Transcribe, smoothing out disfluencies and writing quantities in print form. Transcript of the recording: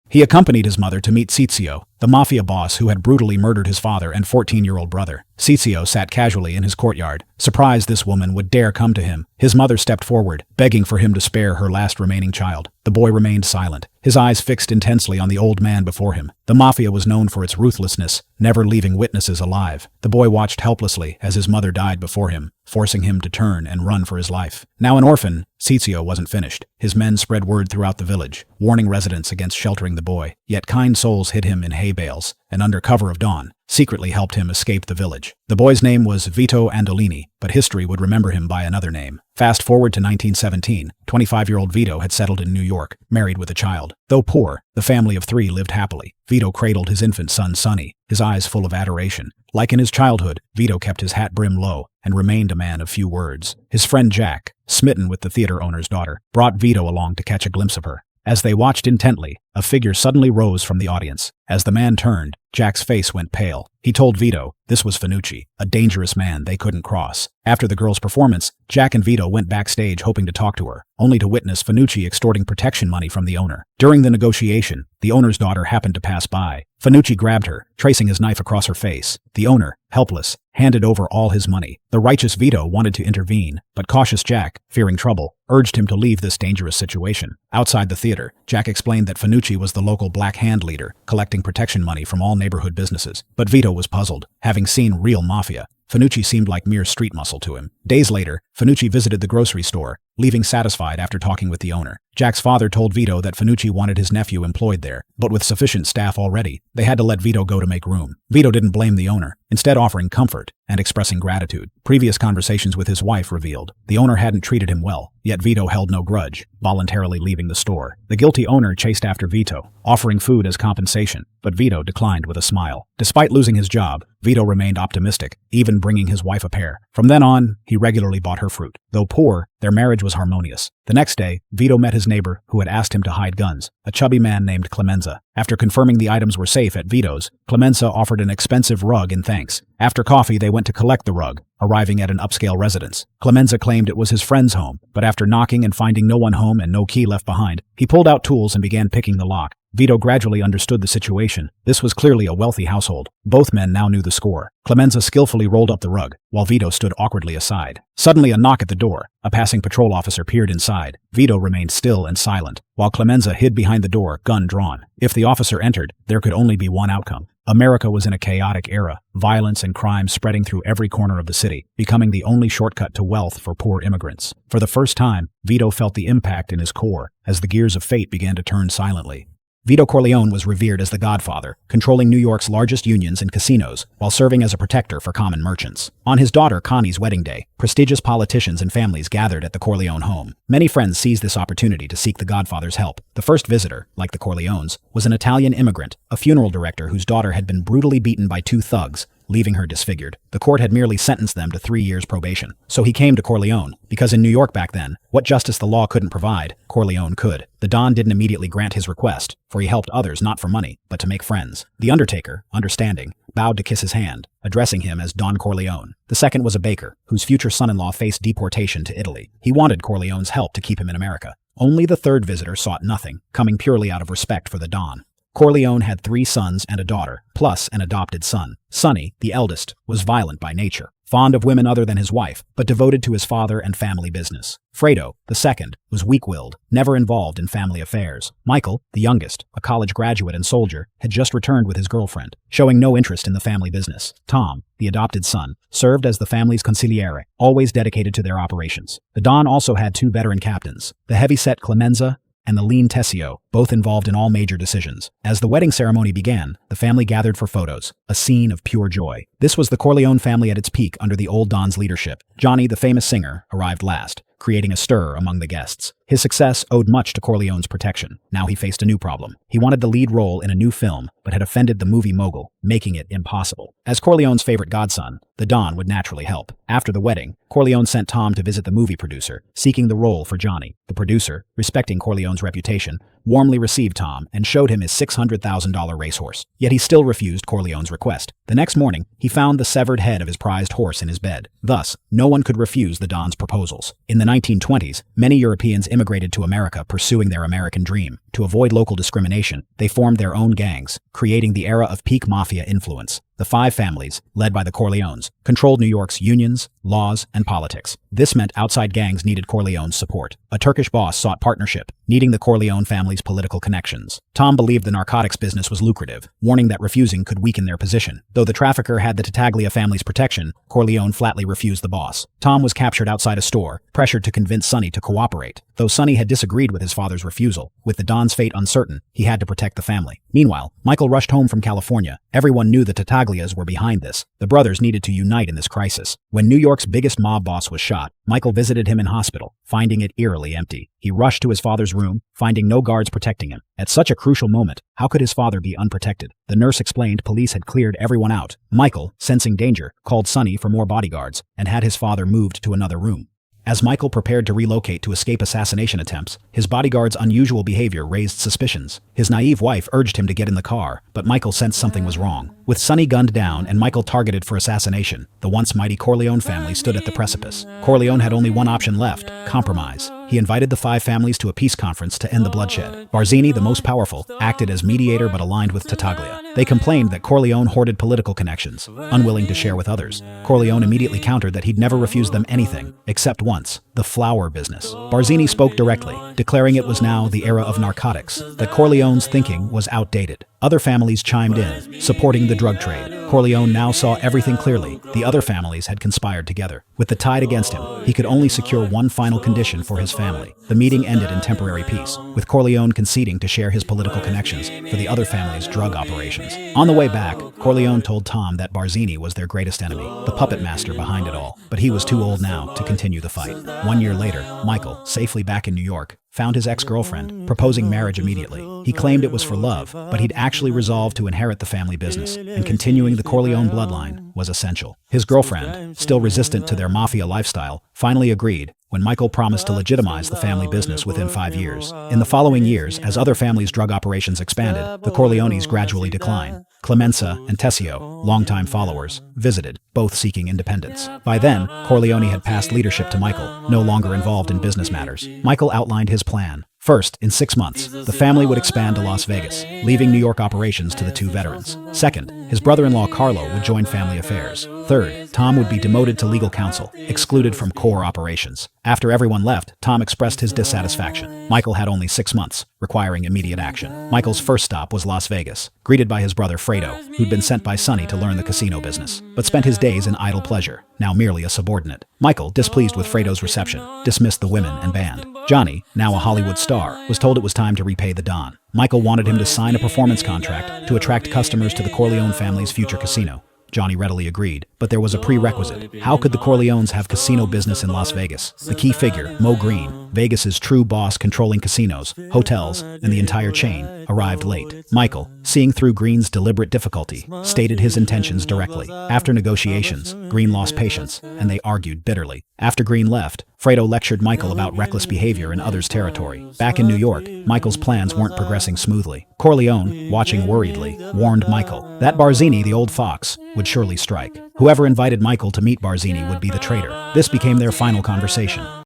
He accompanied his mother to meet Cizio, the mafia boss who had brutally murdered his father and 14-year-old brother. Cizio sat casually in his courtyard, surprised this woman would dare come to him. His mother stepped forward, begging for him to spare her last remaining child. The boy remained silent, his eyes fixed intensely on the old man before him. The mafia was known for its ruthlessness, never leaving witnesses alive. The boy watched helplessly as his mother died before him, forcing him to turn and run for his life. Now an orphan, Cizio wasn't finished. His men spread word throughout the village, warning residents against sheltering the boy. Yet kind souls hid him in hay bales, and under cover of dawn, secretly helped him escape the village. The boy's name was Vito Andolini, but history would remember him by another name. Fast forward to 1917, 25-year-old Vito had settled in New York, married with a child. Though poor, the family of 3 lived happily. Vito cradled his infant son Sonny, his eyes full of adoration. Like in his childhood, Vito kept his hat brim low and remained a man of few words. His friend Jack, smitten with the theater owner's daughter, brought Vito along to catch a glimpse of her. As they watched intently, a figure suddenly rose from the audience. As the man turned, Jack's face went pale. He told Vito this was Fanucci, a dangerous man they couldn't cross. After the girl's performance, Jack and Vito went backstage hoping to talk to her, only to witness Fanucci extorting protection money from the owner. During the negotiation, the owner's daughter happened to pass by. Fanucci grabbed her, tracing his knife across her face. The owner, helpless, handed over all his money. The righteous Vito wanted to intervene, but cautious Jack, fearing trouble, urged him to leave this dangerous situation. Outside the theater, Jack explained that Fanucci was the local Black Hand leader, collecting protection money from all neighborhood businesses. But Vito was puzzled. Having seen real mafia, Fanucci seemed like mere street muscle to him. Days later, Fanucci visited the grocery store, leaving satisfied after talking with the owner. Jack's father told Vito that Fanucci wanted his nephew employed there, but with sufficient staff already, they had to let Vito go to make room. Vito didn't blame the owner, instead offering comfort and expressing gratitude. Previous conversations with his wife revealed the owner hadn't treated him well, yet Vito held no grudge, voluntarily leaving the store. The guilty owner chased after Vito, offering food as compensation, but Vito declined with a smile. Despite losing his job, Vito remained optimistic, even bringing his wife a pear. From then on, he regularly bought her fruit. Though poor, their marriage was harmonious. The next day, Vito met his neighbor who had asked him to hide guns, a chubby man named Clemenza. After confirming the items were safe at Vito's, Clemenza offered an expensive rug in thanks. After coffee, they went to collect the rug, arriving at an upscale residence. Clemenza claimed it was his friend's home, but after knocking and finding no one home and no key left behind, he pulled out tools and began picking the lock. Vito gradually understood the situation. This was clearly a wealthy household. Both men now knew the score. Clemenza skillfully rolled up the rug, while Vito stood awkwardly aside. Suddenly, a knock at the door. A passing patrol officer peered inside. Vito remained still and silent, while Clemenza hid behind the door, gun drawn. If the officer entered, there could only be one outcome. America was in a chaotic era, violence and crime spreading through every corner of the city, becoming the only shortcut to wealth for poor immigrants. For the first time, Vito felt the impact in his core, as the gears of fate began to turn silently. Vito Corleone was revered as the Godfather, controlling New York's largest unions and casinos, while serving as a protector for common merchants. On his daughter Connie's wedding day, prestigious politicians and families gathered at the Corleone home. Many friends seized this opportunity to seek the Godfather's help. The first visitor, like the Corleones, was an Italian immigrant, a funeral director whose daughter had been brutally beaten by 2 thugs, leaving her disfigured. The court had merely sentenced them to 3 years probation. So he came to Corleone, because in New York back then, what justice the law couldn't provide, Corleone could. The Don didn't immediately grant his request, for he helped others not for money, but to make friends. The undertaker, understanding, bowed to kiss his hand, addressing him as Don Corleone. The second was a baker, whose future son-in-law faced deportation to Italy. He wanted Corleone's help to keep him in America. Only the third visitor sought nothing, coming purely out of respect for the Don. Corleone had 3 sons and a daughter, plus an adopted son. Sonny, the eldest, was violent by nature, fond of women other than his wife, but devoted to his father and family business. Fredo, the second, was weak-willed, never involved in family affairs. Michael, the youngest, a college graduate and soldier, had just returned with his girlfriend, showing no interest in the family business. Tom, the adopted son, served as the family's consigliere, always dedicated to their operations. The Don also had 2 veteran captains, the heavy-set Clemenza and the lean Tessio, both involved in all major decisions. As the wedding ceremony began, the family gathered for photos, a scene of pure joy. This was the Corleone family at its peak under the old Don's leadership. Johnny, the famous singer, arrived last, creating a stir among the guests. His success owed much to Corleone's protection. Now he faced a new problem. He wanted the lead role in a new film, but but had offended the movie mogul, making it impossible. As Corleone's favorite godson, the Don would naturally help. After the wedding, Corleone sent Tom to visit the movie producer, seeking the role for Johnny. The producer, respecting Corleone's reputation, warmly received Tom and showed him his $600,000 racehorse. Yet he still refused Corleone's request. The next morning, he found the severed head of his prized horse in his bed. Thus, no one could refuse the Don's proposals. In the 1920s, many Europeans immigrated to America pursuing their American dream. To avoid local discrimination, they formed their own gangs, creating the era of peak mafia influence. The five families, led by the Corleones, controlled New York's unions, laws, and politics. This meant outside gangs needed Corleone's support. A Turkish boss sought partnership, needing the Corleone family's political connections. Tom believed the narcotics business was lucrative, warning that refusing could weaken their position. Though the trafficker had the Tattaglia family's protection, Corleone flatly refused the boss. Tom was captured outside a store, pressured to convince Sonny to cooperate. Though Sonny had disagreed with his father's refusal, with the Don's fate uncertain, he had to protect the family. Meanwhile, Michael rushed home from California. Everyone knew the Tattaglias were behind this. The brothers needed to unite in this crisis. When New York's biggest mob boss was shot, Michael visited him in hospital, finding it eerily empty. He rushed to his father's room, finding no guards protecting him. At such a crucial moment, how could his father be unprotected? The nurse explained police had cleared everyone out. Michael, sensing danger, called Sonny for more bodyguards and had his father moved to another room. As Michael prepared to relocate to escape assassination attempts, his bodyguard's unusual behavior raised suspicions. His naive wife urged him to get in the car, but Michael sensed something was wrong. With Sonny gunned down and Michael targeted for assassination, the once mighty Corleone family stood at the precipice. Corleone had only one option left: compromise. He invited the five families to a peace conference to end the bloodshed. Barzini, the most powerful, acted as mediator but aligned with Tattaglia. They complained that Corleone hoarded political connections, unwilling to share with others. Corleone immediately countered that he'd never refused them anything, except once: the flower business. Barzini spoke directly, declaring it was now the era of narcotics, that Corleone's thinking was outdated. Other families chimed in, supporting the drug trade. Corleone now saw everything clearly. The other families had conspired together. With the tide against him, he could only secure one final condition for his family. The meeting ended in temporary peace, with Corleone conceding to share his political connections for the other family's drug operations. On the way back, Corleone told Tom that Barzini was their greatest enemy, the puppet master behind it all. But he was too old now to continue the fight. 1 year later, Michael, safely back in New York, found his ex-girlfriend, proposing marriage immediately. He claimed it was for love, but he'd actually resolved to inherit the family business, and continuing the Corleone bloodline was essential. His girlfriend, still resistant to their mafia lifestyle, finally agreed when Michael promised to legitimize the family business within 5 years. In the following years, as other families' drug operations expanded, the Corleones gradually declined. Clemenza and Tessio, longtime followers, visited, both seeking independence. By then, Corleone had passed leadership to Michael, no longer involved in business matters. Michael outlined his plan. First, in 6 months, the family would expand to Las Vegas, leaving New York operations to the two veterans. Second, his brother-in-law Carlo would join family affairs. Third, Tom would be demoted to legal counsel, excluded from core operations. After everyone left, Tom expressed his dissatisfaction. Michael had only 6 months, requiring immediate action. Michael's first stop was Las Vegas, greeted by his brother Fredo, who'd been sent by Sonny to learn the casino business, but spent his days in idle pleasure, now merely a subordinate. Michael, displeased with Fredo's reception, dismissed the women and band. Johnny, now a Hollywood star, was told it was time to repay the Don. Michael wanted him to sign a performance contract to attract customers to the Corleone family's future casino. Johnny readily agreed, but there was a prerequisite. How could the Corleones have casino business in Las Vegas? The key figure, Mo Green, Vegas's true boss controlling casinos, hotels, and the entire chain, arrived late. Michael, seeing through Green's deliberate difficulty, stated his intentions directly. After negotiations, Green lost patience, and they argued bitterly. After Green left, Fredo lectured Michael about reckless behavior in others' territory. Back in New York, Michael's plans weren't progressing smoothly. Corleone, watching worriedly, warned Michael that Barzini, the old fox, would surely strike. Whoever invited Michael to meet Barzini would be the traitor. This became their final conversation.